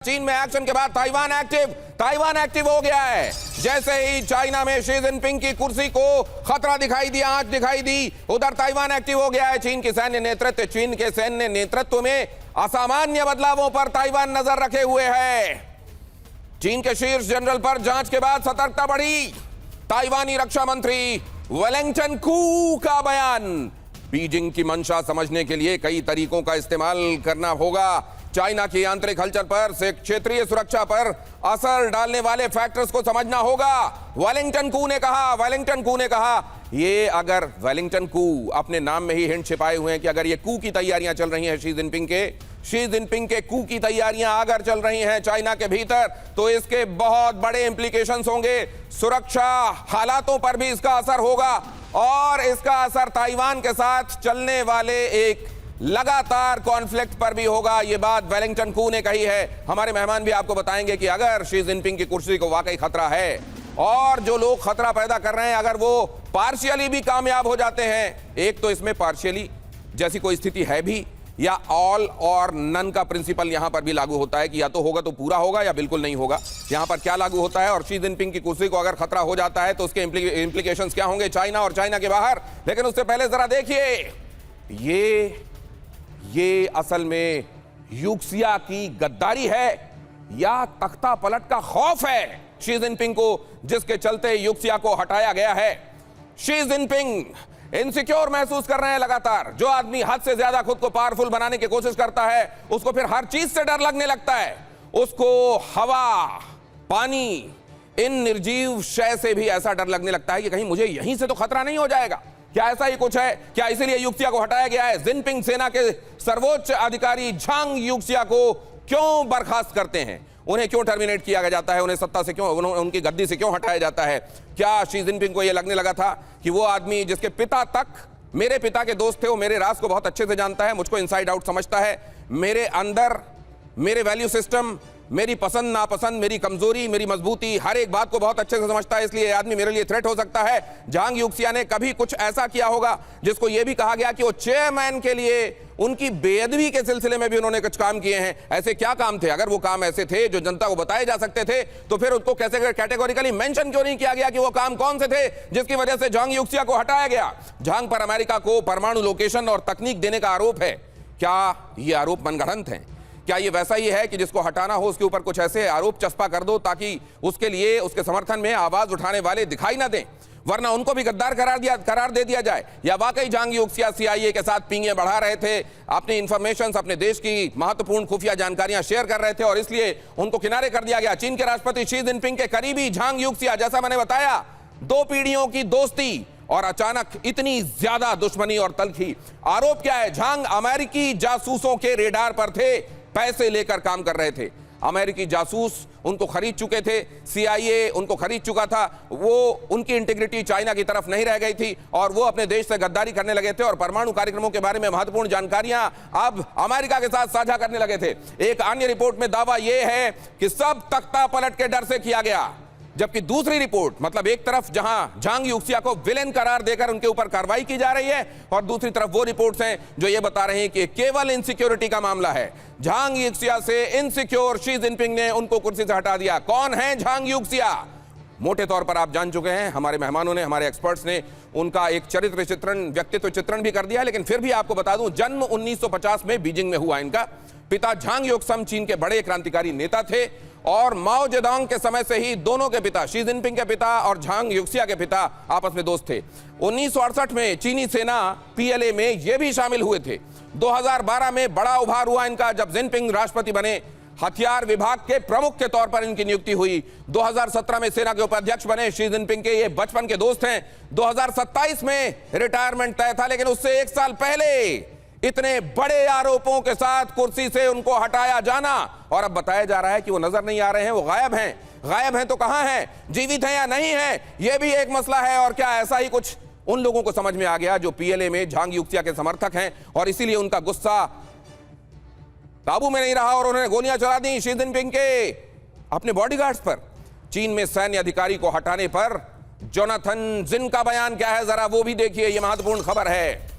चीन में एक्शन के बाद ताइवान एक्टिव हो गया है। जैसे ही चाइना में शी जिनपिंग की कुर्सी को खतरा दिखाई दिया, आंच दिखाई दी, उधर ताइवान एक्टिव हो गया है। चीन के सैन्य नेतृत्व में असामान्य बदलावों पर ताइवान नजर रखे हुए है। चीन के शीर्ष जनरल पर जांच के बाद सतर्कता बढ़ी। ताइवानी रक्षा मंत्री वेलिंगटन कू का बयान। बीजिंग की मंशा समझने के लिए कई तरीकों का इस्तेमाल करना होगा। चाइना की आंतरिक हलचल पर से क्षेत्रीय सुरक्षा पर असर डालने वाले फैक्टर्स को समझना होगा, वेलिंगटन कू ने कहा। ये अगर वेलिंगटन कू अपने नाम में ही हिंट छिपाए हुए हैं कि अगर ये कू की तैयारियां चल रही हैं शी जिनपिंग के कू की तैयारियां अगर चल रही हैं चाइना के भीतर, तो इसके बहुत बड़े इंप्लीकेशंस होंगे। सुरक्षा हालातों पर भी इसका असर होगा और इसका असर ताइवान के साथ चलने वाले एक लगातार कॉन्फ्लिक्ट पर भी होगा। यह बात वेलिंगटन कू ने कही है। हमारे मेहमान भी आपको बताएंगे कि अगर शी जिनपिंग की कुर्सी को वाकई खतरा है और जो लोग खतरा पैदा कर रहे हैं अगर वो पार्शियली भी कामयाब हो जाते हैं, एक तो इसमें पार्शियली जैसी कोई स्थिति है भी, या ऑल और नन का प्रिंसिपल यहां पर भी लागू होता है कि या तो होगा तो पूरा होगा या बिल्कुल नहीं होगा। यहां पर क्या लागू होता है और शी जिनपिंग की कुर्सी को अगर खतरा हो जाता है तो उसके इंप्लीकेशंस क्या होंगे चाइना और चाइना के बाहर। लेकिन उससे पहले जरा देखिए ये असल में यूक्सिया की गद्दारी है या तख्ता पलट का खौफ है शी जिनपिंग को, जिसके चलते यूक्सिया को हटाया गया है। शी जिनपिंग इनसिक्योर महसूस कर रहे हैं लगातार। जो आदमी हद से ज्यादा खुद को पावरफुल बनाने की कोशिश करता है उसको फिर हर चीज से डर लगने लगता है। उसको हवा, पानी, इन निर्जीव शय से भी ऐसा डर लगने लगता है कि कहीं मुझे यहीं से तो खतरा नहीं हो जाएगा। क्या ऐसा ही कुछ है? क्या इसीलिए यूक्सिया को हटाया गया है? जिनपिंग सेना के सर्वोच्च अधिकारी झांग यूक्सिया को क्यों बर्खास्त करते हैं? उन्हें क्यों टर्मिनेट किया जाता है? उन्हें सत्ता से क्यों, उनकी गद्दी से क्यों हटाया जाता है? क्या शी जिनपिंग को यह लगने लगा था कि वो आदमी जिसके पिता तक मेरे पिता के दोस्त थे, वो मेरे राज को बहुत अच्छे से जानता है, मुझको इनसाइड आउट समझता है, मेरे अंदर मेरे वैल्यू सिस्टम, मेरी पसंद नापसंद, मेरी कमजोरी, मेरी मजबूती, हर एक बात को बहुत अच्छे से समझता है, इसलिए आदमी मेरे लिए थ्रेट हो सकता है। झांग यूक्सिया ने कभी कुछ ऐसा किया होगा जिसको यह भी कहा गया कि वो चेयरमैन के लिए उनकी बेअदबी के सिलसिले में भी उन्होंने कुछ काम किए हैं। ऐसे क्या काम थे? अगर वो काम ऐसे थे जो जनता को बताए जा सकते थे तो फिर उसको कैसे कैटेगोरिकली मेंशन क्यों नहीं किया गया कि वो काम कौन से थे जिसकी वजह से झांग यूक्सिया को हटाया गया? झांग पर अमेरिका को परमाणु लोकेशन और तकनीक देने का आरोप है। क्या ये आरोप मनगढ़ंत हैं? क्या ये वैसा ही है कि जिसको हटाना हो उसके ऊपर कुछ ऐसे आरोप चस्पा कर दो ताकि उसके लिए, उसके समर्थन में आवाज उठाने वाले दिखाई ना दें, वरना उनको भी गद्दार करार दे दिया जाए? या वाकई झांग यूक्सिया CIA के साथ पींगे बढ़ा रहे थे, अपनी इंफॉर्मेशन, अपने देश की महत्वपूर्ण खुफिया जानकारियां शेयर कर रहे थे और इसलिए उनको किनारे कर दिया गया? चीन के राष्ट्रपति शी जिनपिंग के करीबी झांग यूक्सिया, जैसा मैंने बताया, 2 पीढ़ियों की दोस्ती और अचानक इतनी ज्यादा दुश्मनी और तलखी। आरोप क्या है? झांग अमेरिकी जासूसों के रेडार पर थे, पैसे लेकर काम कर रहे थे। अमेरिकी जासूस उनको खरीद चुके थे, CIA उनको खरीद चुका था, वो उनकी इंटीग्रिटी चाइना की तरफ नहीं रह गई थी और वो अपने देश से गद्दारी करने लगे थे और परमाणु कार्यक्रमों के बारे में महत्वपूर्ण जानकारियां अब अमेरिका के साथ साझा करने लगे थे। एक अन्य रिपोर्ट में दावा यह है कि सब तख्ता पलट के डर से किया गया, जबकि दूसरी रिपोर्ट, मतलब एक तरफ जहां झांग यूक्सिया को विलेन करार देकर उनके ऊपर कार्रवाई की जा रही है और दूसरी तरफ वो रिपोर्ट्स हैं जो ये बता रही हैं कि केवल इनसिक्योरिटी का मामला है। झांग यूक्सिया से इनसिक्योर शी जिनपिंग ने उनको कुर्सी से हटा दिया। कौन है झांग यूक्सिया? मोटे तौर पर आप जान चुके हैं, हमारे मेहमानों ने, हमारे एक्सपर्ट्स ने उनका एक चरित्र चित्रण, व्यक्तित्व चित्रण भी कर दिया, लेकिन फिर भी आपको बता दूं, जन्म 1950 में बीजिंग में हुआ इनका। पिता झांग योक्सम चीन के बड़े क्रांतिकारी नेता थे और माओ जेडोंग के समय से ही दोनों के पिता, शी जिनपिंग के पिता और झांग यूक्सिया के पिता, आपस में दोस्त थे। 1968 में चीनी सेना PLA में ये भी शामिल हुए थे। 2012 में बड़ा उभार हुआ इनका जब जिनपिंग राष्ट्रपति बने। हथियार विभाग के प्रमुख के तौर पर इनकी नियुक्ति हुई। 2017 में सेना के उपाध्यक्ष बने। शी जिनपिंग के ये बचपन के दोस्त हैं। 2027 में रिटायरमेंट तय था, लेकिन उससे 1 साल पहले इतने बड़े आरोपों के साथ कुर्सी से उनको हटाया जाना, और अब बताया जा रहा है कि वो नजर नहीं आ रहे हैं, वो गायब हैं। गायब हैं तो कहां हैं? जीवित हैं या नहीं हैं? यह भी एक मसला है। और क्या ऐसा ही कुछ उन लोगों को समझ में आ गया जो PLA में झांग यूक्सिया के समर्थक हैं और इसीलिए उनका गुस्सा काबू में नहीं रहा और उन्होंने गोलियां चला दी शी जिनपिंग के अपने बॉडीगार्ड्स पर? चीन में सैन्य अधिकारी को हटाने पर जोनाथन जिन का बयान क्या है, जरा वो भी देखिए, ये महत्वपूर्ण खबर है।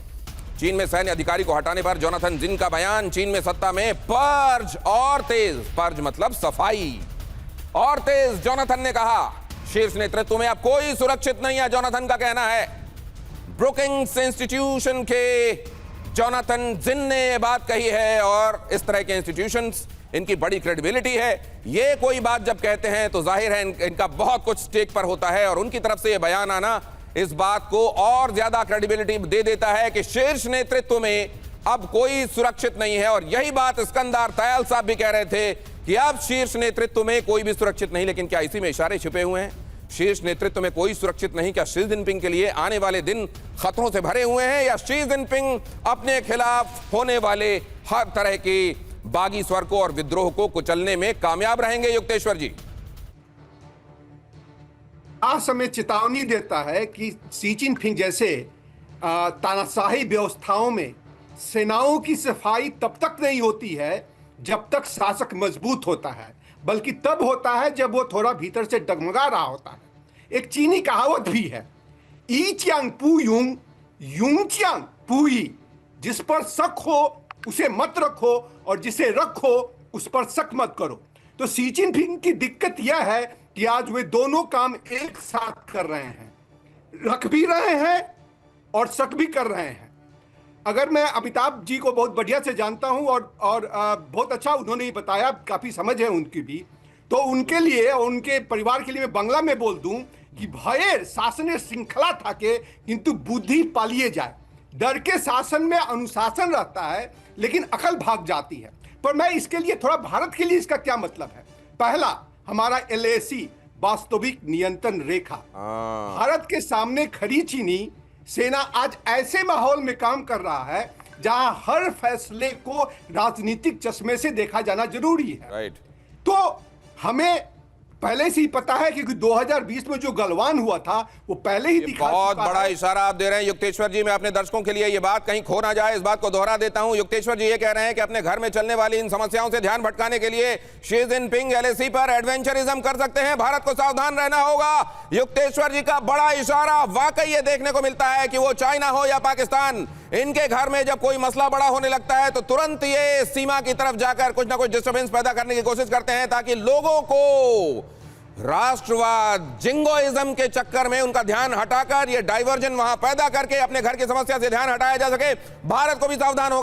चीन में सैन्य अधिकारी को हटाने पर जोनाथन जिन का बयान, चीन में सत्ता में पर्ज और तेज, पर्ज मतलब सफाई और तेज, जोनाथन ने कहा। शीर्ष नेतृत्व में अब कोई सुरक्षित नहीं है, जोनाथन का कहना है। ब्रुकिंग्स इंस्टीट्यूशन के जोनाथन जिन ने यह बात कही है और इस तरह के इंस्टीट्यूशंस, इनकी बड़ी क्रेडिबिलिटी है। ये कोई बात जब कहते हैं तो जाहिर है इनका बहुत कुछ स्टेक पर होता है, और उनकी तरफ से यह बयान आना इस बात को और ज्यादा क्रेडिबिलिटी दे देता है कि शीर्ष नेतृत्व में अब कोई सुरक्षित नहीं है। और यही बात सिकंदर तयाल साहब भी कह रहे थे कि अब शीर्ष नेतृत्व में कोई भी सुरक्षित नहीं। लेकिन क्या इसी में इशारे छिपे हुए हैं? शीर्ष नेतृत्व में कोई सुरक्षित नहीं, क्या शी जिनपिंग के लिए आने वाले दिन खतरों से भरे हुए हैं, या शी जिनपिंग अपने खिलाफ होने वाले हर तरह के बागी स्वर को और विद्रोह को कुचलने में कामयाब रहेंगे? युक्तेश्वर जी, आज समय चेतावनी देता है कि शी जिनपिंग जैसे तानाशाही व्यवस्थाओं में सेनाओं की सफाई तब तक नहीं होती है जब तक शासक मजबूत होता है, बल्कि तब होता है जब वो थोड़ा भीतर से डगमगा रहा होता है। एक चीनी कहावत भी है, ई च्यांग पू यूंग यूंग च्यांग पू ई, जिस पर शक हो उसे मत रखो और जिसे रखो उस पर शक मत करो। तो शी जिनपिंग की दिक्कत यह है कि आज वे दोनों काम एक साथ कर रहे हैं, रख भी रहे हैं और शक भी कर रहे हैं। अगर मैं अमिताभ जी को बहुत बढ़िया से जानता हूं और बहुत अच्छा उन्होंने ही बताया, काफी समझ है उनकी भी, तो उनके लिए और उनके परिवार के लिए मैं बांग्ला में बोल दूं कि भये शासन श्रृंखला थाके किंतु बुद्धि पालिए जाए। डर के शासन में अनुशासन रहता है लेकिन अकल भाग जाती है। पर मैं इसके लिए थोड़ा भारत के लिए इसका क्या मतलब है। पहला, हमारा LAC वास्तविक नियंत्रण रेखा, भारत के सामने खड़ी चीनी सेना आज ऐसे माहौल में काम कर रहा है जहां हर फैसले को राजनीतिक चश्मे से देखा जाना जरूरी है। तो हमें पहले से ही पता है कि 2020 में जो गलवान हुआ था वो पहले ही दिखा चुका है। बहुत बड़ा इशारा आप दे रहे हैं युक्तेश्वर जी। मैं अपने दर्शकों के लिए ये बात कहीं खो ना जाए, इस बात को दोहरा देता हूं। युक्तेश्वर जी ये कह रहे हैं कि अपने घर में चलने वाली इन समस्याओं से ध्यान भटकाने के लिए शी जिनपिंग LAC पर एडवेंचरिज्म कर सकते हैं, भारत को सावधान रहना होगा। युक्तेश्वर जी का बड़ा इशारा, वाकई ये देखने को मिलता है कि वो चाइना हो या पाकिस्तान, इनके घर में जब कोई मसला बड़ा होने लगता है तो तुरंत ये सीमा की तरफ जाकर कुछ ना कुछ डिस्टर्बेंस पैदा करने की कोशिश करते हैं, ताकि लोगों को राष्ट्रवाद जिंगोइज्म के चक्कर में उनका ध्यान हटाकर ये डाइवर्जन वहां पैदा करके अपने घर की समस्या से ध्यान हटाया जा सके। भारत को भी सावधान हो